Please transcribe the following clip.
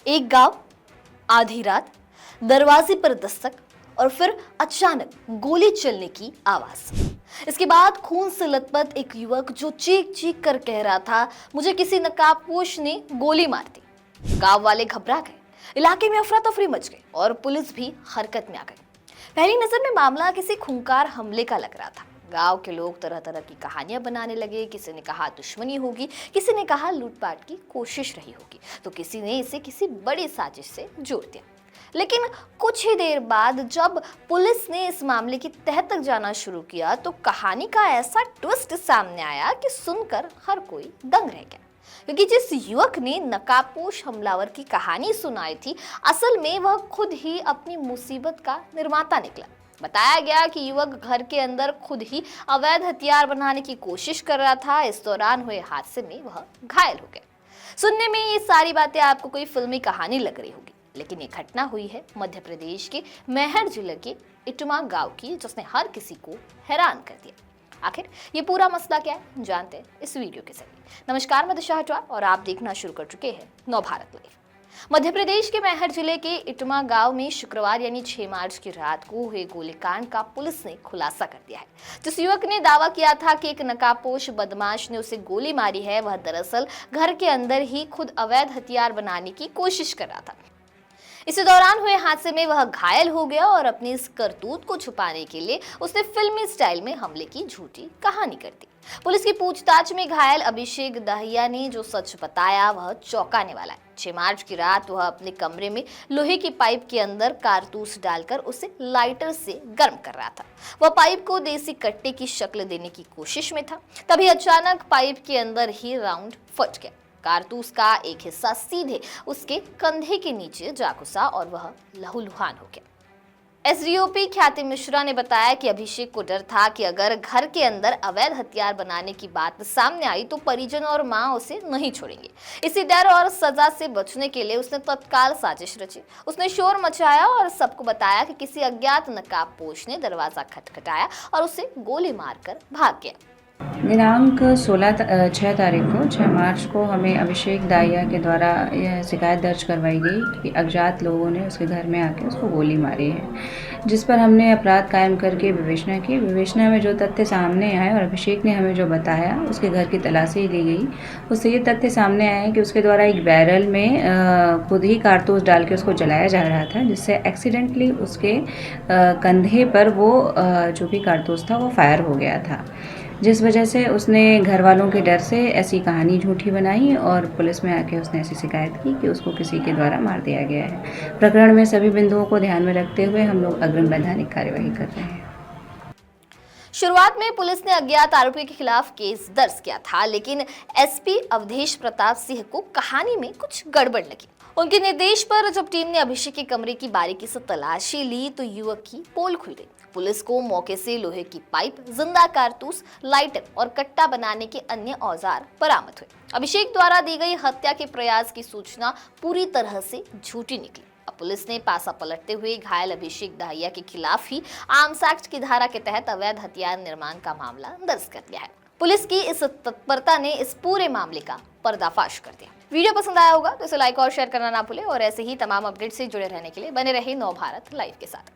एक गांव, आधी रात, दरवाजे पर दस्तक और फिर अचानक गोली चलने की आवाज। इसके बाद खून से लथपथ एक युवक जो चीख चीख कर कह रहा था, मुझे किसी नकाबपोश ने गोली मार दी। गांव वाले घबरा गए, इलाके में अफरा तफरी मच गई और पुलिस भी हरकत में आ गई। पहली नजर में मामला किसी खूंखार हमले का लग रहा था। गांव के लोग तरह तरह की कहानियां बनाने लगे। किसी ने कहा दुश्मनी होगी, किसी ने कहा लूटपाट की कोशिश रही होगी, तो किसी ने इसे किसी बड़ी साजिश से जोड़ दिया। लेकिन कुछ ही देर बाद जब पुलिस ने इस मामले की तह तक जाना शुरू किया तो कहानी का ऐसा ट्विस्ट सामने आया कि सुनकर हर कोई दंग रह गया। क्योंकि जिस युवक ने नकाबपोश हमलावर की कहानी सुनाई थी, असल में वह खुद ही अपनी मुसीबत का निर्माता निकला। बताया गया कि युवक घर के अंदर खुद ही अवैध हथियार बनाने की कोशिश कर रहा था। इस दौरान हुए हादसे में वह घायल हो गया। सुनने में ये सारी बातें आपको कोई फिल्मी कहानी लग रही होगी, लेकिन ये घटना हुई है मध्य प्रदेश के मैहर जिले के इटमा गांव की, जिसने हर किसी को हैरान कर दिया। आखिर ये पूरा मसला क्या है, जानते हैं इस वीडियो के जरिए। नमस्कार, मैं दिशा हटवार और आप देखना शुरू कर चुके हैं नवभारत लाइव। मध्य प्रदेश के मैहर जिले के इटमा गांव में शुक्रवार यानी 6 मार्च की रात को हुए गोलीकांड का पुलिस ने खुलासा कर दिया है। जिस युवक ने दावा किया था कि एक नकाबपोश बदमाश ने उसे गोली मारी है, वह दरअसल घर के अंदर ही खुद अवैध हथियार बनाने की कोशिश कर रहा था। इसी दौरान हुए हादसे में वह घायल हो गया और अपनी इस करतूत को छुपाने के लिए उसने फिल्मी स्टाइल में हमले की झूठी कहानी कर दी। पुलिस की पूछताछ में घायल अभिषेक दहिया ने जो सच बताया वह चौंकाने वाला है। 6 मार्च की रात वह अपने कमरे में लोहे की पाइप के अंदर कारतूस डालकर उसे लाइटर से गर्म कर रहा था। वह पाइप को देसी कट्टे की शक्ल देने की कोशिश में था, तभी अचानक पाइप के अंदर ही राउंड फट गया। कारतूस का एक हिस्सा सीधे उसके कंधे के नीचे जा घुसा और वह लहूलुहान हो गया। एसडीओपी ख्याति मिश्रा ने बताया कि अभिषेक को डर था कि अगर घर के अंदर अवैध हथियार बनाने की बात सामने आई तो परिजन और मां उसे नहीं छोड़ेंगे। इसी डर और सजा से बचने के लिए उसने तत्काल साजिश रची। उसने शोर मचाया और सबको बताया कि किसी अज्ञात नकाबपोश ने दरवाजा खटखटाया और उसे गोली मारकर भाग गया। दिनांक 6 तारीख को 6 मार्च को हमें अभिषेक दाहिया के द्वारा यह शिकायत दर्ज करवाई गई कि अज्ञात लोगों ने उसके घर में आके उसको गोली मारी है, जिस पर हमने अपराध कायम करके विवेचना की। विवेचना में जो तथ्य सामने आए और अभिषेक ने हमें जो बताया, उसके घर की तलाशी ली गई, उससे ये तथ्य सामने आया कि उसके द्वारा एक बैरल में खुद ही कारतूस डाल के उसको जलाया जा रहा था, जिससे एक्सीडेंटली उसके कंधे पर वो जो भी कारतूस था वो फायर हो गया था, जिस वजह से उसने घर वालों के डर से ऐसी कहानी झूठी बनाई और पुलिस में आके उसने ऐसी शिकायत की कि उसको किसी के द्वारा मार दिया गया है। प्रकरण में सभी बिंदुओं को ध्यान में रखते हुए हम लोग अग्रिम वैधानिक कार्यवाही कर रहे हैं। शुरुआत में पुलिस ने अज्ञात आरोपी के खिलाफ केस दर्ज किया था, लेकिन एसपी अवधेश प्रताप सिंह को कहानी में कुछ गड़बड़ लगी। उनके निर्देश पर जब टीम ने अभिषेक के कमरे की बारीकी से तलाशी ली तो युवक की पोल खुल गई। पुलिस को मौके से लोहे की पाइप, जिंदा कारतूस, लाइटर और कट्टा बनाने के अन्य औजार बरामद हुए। अभिषेक द्वारा दी गई हत्या के प्रयास की सूचना पूरी तरह से झूठी निकली। अब पुलिस ने पासा पलटते हुए घायल अभिषेक दहिया के खिलाफ ही आर्म्स एक्ट की धारा के तहत अवैध हथियार निर्माण का मामला दर्ज कर लिया है। पुलिस की इस तत्परता ने इस पूरे मामले का पर्दाफाश कर दिया। वीडियो पसंद आया होगा तो इसे लाइक और शेयर करना ना भूलें और ऐसे ही तमाम अपडेट से जुड़े रहने के लिए बने रहे नवभारत लाइव के साथ।